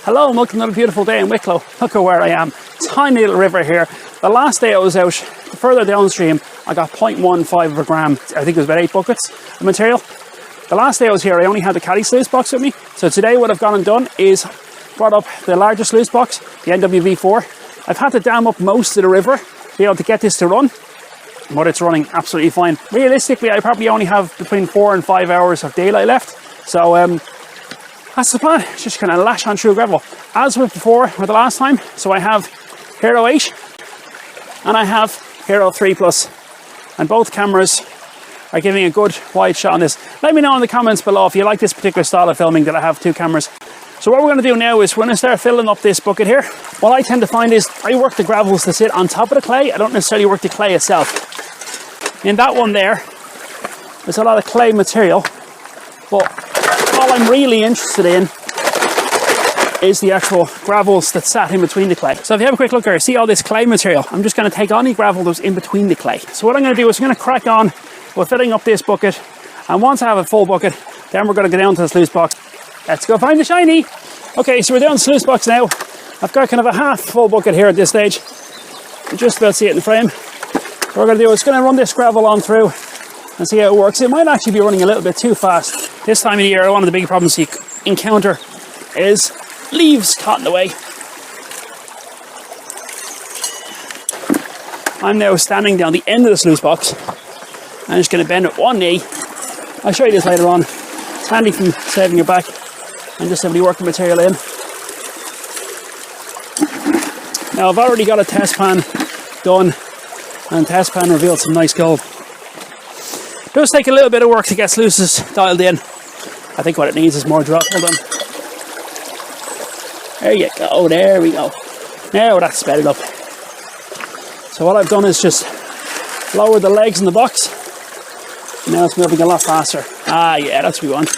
Hello and welcome to another beautiful day in Wicklow. Look at where I am. Tiny little river here. The last day I was out, further downstream, I got 0.15 of a gram. I think it was about 8 buckets of material. The last day I was here, I only had the caddy Sluicebox with me. So today what I've gone and done is brought up the larger Sluicebox, the NWV4. I've had to dam up most of the river to be able to get this to run, but it's running absolutely fine. Realistically, I probably only have between 4 and 5 hours of daylight left. So that's the plan. Just kind of lash on through gravel. As with before, with the last time, so I have Hero 8 and I have Hero 3 Plus, and both cameras are giving a good wide shot on this. Let me know in the comments below if you like this particular style of filming that I have 2 cameras. So what we're going to do now is we're going to start filling up this bucket here. What I tend to find is I work the gravels to sit on top of the clay. I don't necessarily work the clay itself. In that one there's a lot of clay material, but all I'm really interested in is the actual gravels that sat in between the clay. So if you have a quick look here, see all this clay material. I'm just going to take any gravel that's in between the clay. So what I'm going to do is I'm going to crack on with filling up this bucket, and once I have a full bucket, then we're going to go down to the Sluicebox. Let's go find the shiny. Okay, so we're down to the Sluicebox now. I've got kind of a half full bucket here at this stage. You just about see it in the frame. What we're going to do is going to run this gravel on through and see how it works. It might actually be running a little bit too fast. This time of the year, one of the big problems you encounter is leaves caught in the way. I'm now standing down the end of the Sluicebox. I'm just going to bend with one knee. I'll show you this later on. It's handy from saving your back and just simply working material in. Now I've already got a test pan done, and test pan revealed some nice gold. It does take a little bit of work to get sluices dialed in. I think what it needs is more drop. Hold on. There you go, there we go. Now that's sped it up. So what I've done is just lower the legs in the box. Now it's moving a lot faster. Ah yeah, that's what we want.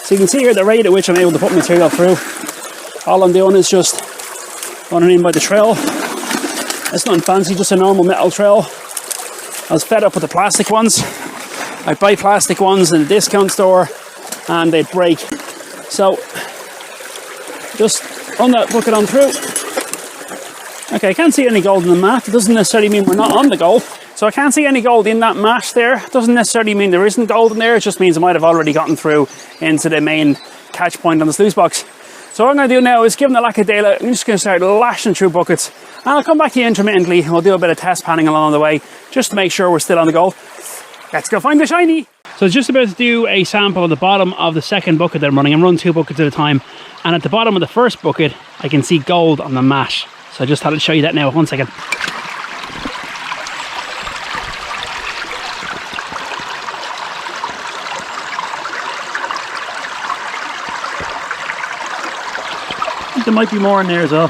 So you can see here the rate at which I'm able to put material through. All I'm doing is just running in by the trail. It's nothing fancy, just a normal metal trail. I was fed up with the plastic ones. I buy plastic ones in a discount store and they break. So just run that bucket on through. Okay, I can't see any gold in the mat. It doesn't necessarily mean we're not on the gold. So I can't see any gold in that mat there. It doesn't necessarily mean there isn't gold in there. It just means I might have already gotten through into the main catch point on the Sluicebox. So what I'm going to do now is, given the lack of daylight, I'm just going to start lashing through buckets. And I'll come back to you intermittently and we'll do a bit of test panning along the way, just to make sure we're still on the gold. Let's go find the shiny. So just about to do a sample of the bottom of the second bucket that I'm running. I'm running 2 buckets at a time. And at the bottom of the first bucket, I can see gold on the mat. So I just thought I'd show you that now. 1 second. I think there might be more in there as well.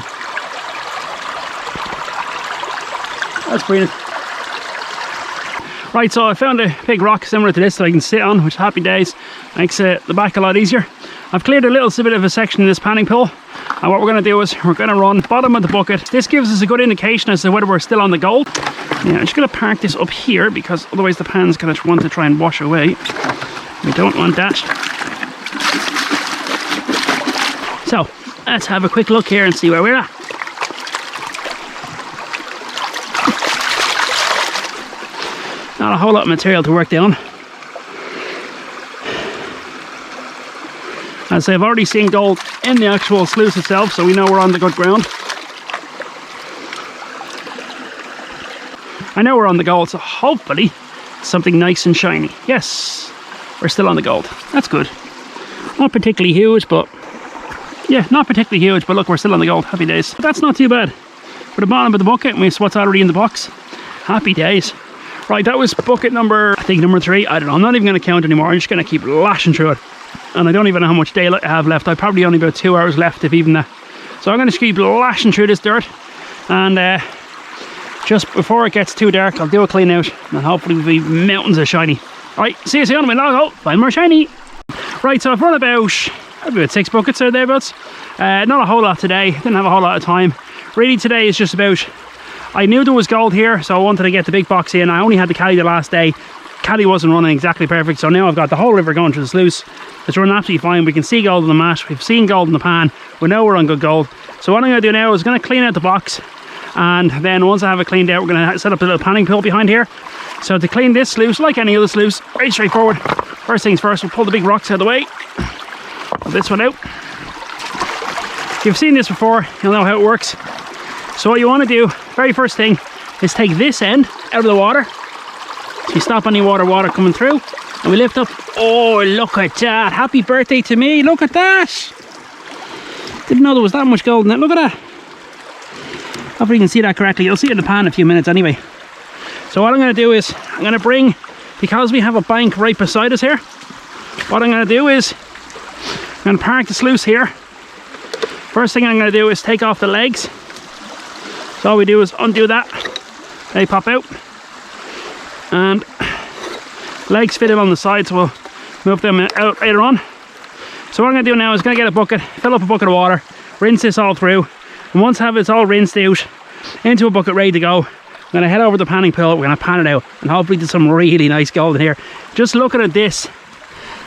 That's brilliant. Right, so I found a big rock similar to this that I can sit on, which happy days. Makes the back a lot easier. I've cleared a little bit of a section in this panning pool, and what we're going to do is we're going to run bottom of the bucket. This gives us a good indication as to whether we're still on the gold. Yeah, I'm just going to park this up here because otherwise the pan's going to want to try and wash away. We don't want that. So let's have a quick look here and see where we're at. Not a whole lot of material to work down. As I say, I've already seen gold in the actual sluice itself, so we know we're on the good ground. I know we're on the gold, so hopefully something nice and shiny. Yes, we're still on the gold. That's good. Not particularly huge, but yeah, not particularly huge, but look, we're still on the gold. Happy days. But that's not too bad. For the bottom of the bucket, and we see what's already in the box. Happy days. Right, that was bucket number, I think number 3. I don't know, I'm not even going to count anymore. I'm just going to keep lashing through it. And I don't even know how much daylight I have left. I probably only about 2 hours left, if even that. So I'm going to keep lashing through this dirt. And just before it gets too dark, I'll do a clean out. And hopefully we'll be mountains of shiny. Right, see you soon. I'm in Logo. Find more shiny. Right, so I've run about 6 buckets or thereabouts. Not a whole lot today. Didn't have a whole lot of time. Really today is just about, I knew there was gold here, so I wanted to get the big box in. I only had to carry the last day. caddy wasn't running exactly perfect, so now I've got the whole river going through the sluice. It's running absolutely fine. We can see gold in the mat, we've seen gold in the pan, we know we're on good gold. So what I'm going to do now is going to clean out the box, and then once I have it cleaned out, we're going to set up a little panning pool behind here. So to clean this sluice, like any other sluice, very straightforward. First things first, we'll pull the big rocks out of the way. Pull this one out. If you've seen this before, you'll know how it works. So what you want to do, very first thing, is take this end out of the water. So you stop any water coming through, and we lift up. Oh, look at that. Happy birthday to me. Look at that. Didn't know there was that much gold in it. Look at that. Hopefully you can see that correctly. You'll see it in the pan in a few minutes anyway. So what I'm going to do is, I'm going to bring, because we have a bank right beside us here, what I'm going to do is, I'm going to park the sluice here. First thing I'm going to do is take off the legs. So all we do is undo that. They pop out. And legs fit in on the side, so we'll move them out later on. So what I'm going to do now is going to get a bucket, fill up a bucket of water, rinse this all through. And once I have it all rinsed out into a bucket ready to go, I'm going to head over to the panning pool. We're going to pan it out and hopefully get some really nice gold in here. Just looking at this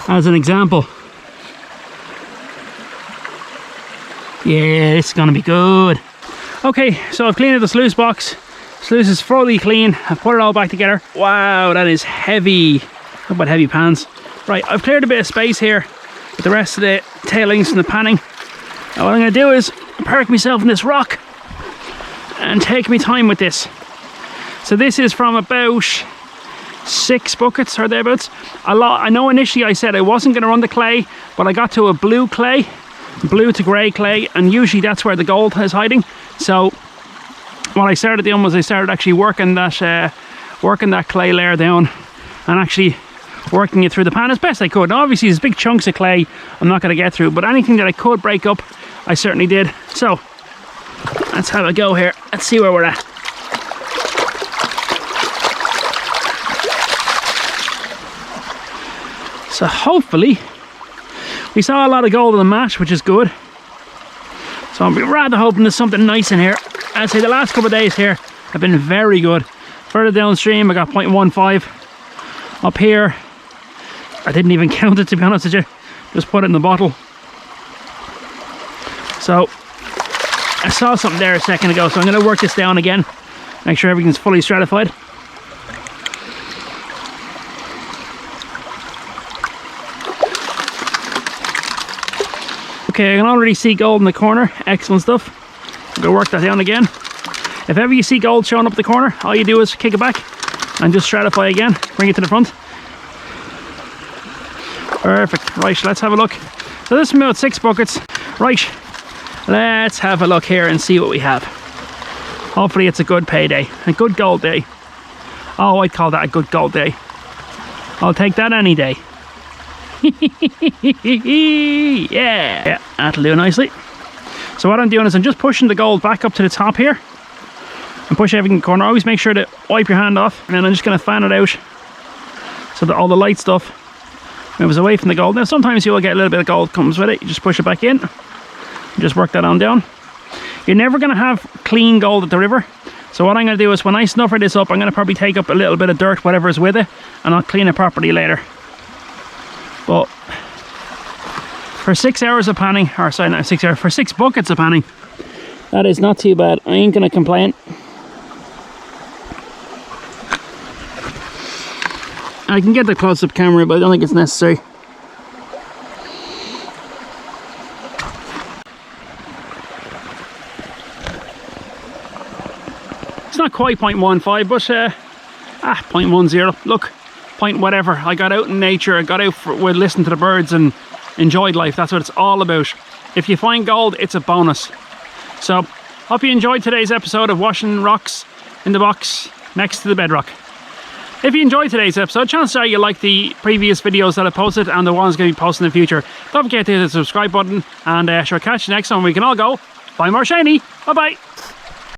as an example. Yeah, this is going to be good. Okay, so I've cleaned out the sluice box. Sluice is fully clean. I've put it all back together. Wow, that is heavy. How about heavy pans? Right, I've cleared a bit of space here with the rest of the tailings from the panning. Now what I'm going to do is park myself in this rock and take my time with this. So this is from about 6 buckets or thereabouts. A lot. I know initially I said I wasn't going to run the clay, but I got to a blue clay, blue to grey clay, and usually that's where the gold is hiding. So what I started doing was I started actually working that clay layer down and actually working it through the pan as best I could. Now obviously there's big chunks of clay I'm not going to get through, but anything that I could break up I certainly did. So let's have a go here. Let's see where we're at. So hopefully we saw a lot of gold in the mat, which is good. So I'm rather hoping there's something nice in here. I'd say the last couple of days here have been very good. Further downstream I got 0.15. Up here I didn't even count it, to be honest with you. Just put it in the bottle. So I saw something there a second ago, so I'm going to work this down again. Make sure everything's fully stratified. Okay, I can already see gold in the corner. Excellent stuff. I'm going to work that down again. If ever you see gold showing up the corner, all you do is kick it back and just stratify again. Bring it to the front. Perfect. Right, let's have a look. So this is about 6 buckets. Right, let's have a look here and see what we have. Hopefully it's a good payday, a good gold day. Oh, I'd call that a good gold day. I'll take that any day. Yeah, that'll do nicely. So what I'm doing is I'm just pushing the gold back up to the top here and push everything in the corner. Always make sure to wipe your hand off, and then I'm just going to fan it out so that all the light stuff moves away from the gold. Now sometimes you will get a little bit of gold comes with it. You just push it back in and just work that on down. You're never going to have clean gold at the river, so what I'm going to do is when I snuffer this up, I'm going to probably take up a little bit of dirt, whatever is with it, and I'll clean it properly later. But for 6 hours of panning, or sorry, not 6 hours, for 6 buckets of panning, that is not too bad. I ain't going to complain. I can get the close-up camera, but I don't think it's necessary. It's not quite 0.15, but 0.10. Look, point whatever. I got out in nature, I got out with listening to the birds and enjoyed life. That's what it's all about. If you find gold, it's a bonus. So, hope you enjoyed today's episode of washing rocks in the box next to the bedrock. If you enjoyed today's episode, chances are you like the previous videos that I posted and the ones going to be posted in the future. Don't forget to hit the subscribe button, and sure, catch you next time. We can all go buy more shiny. Bye bye.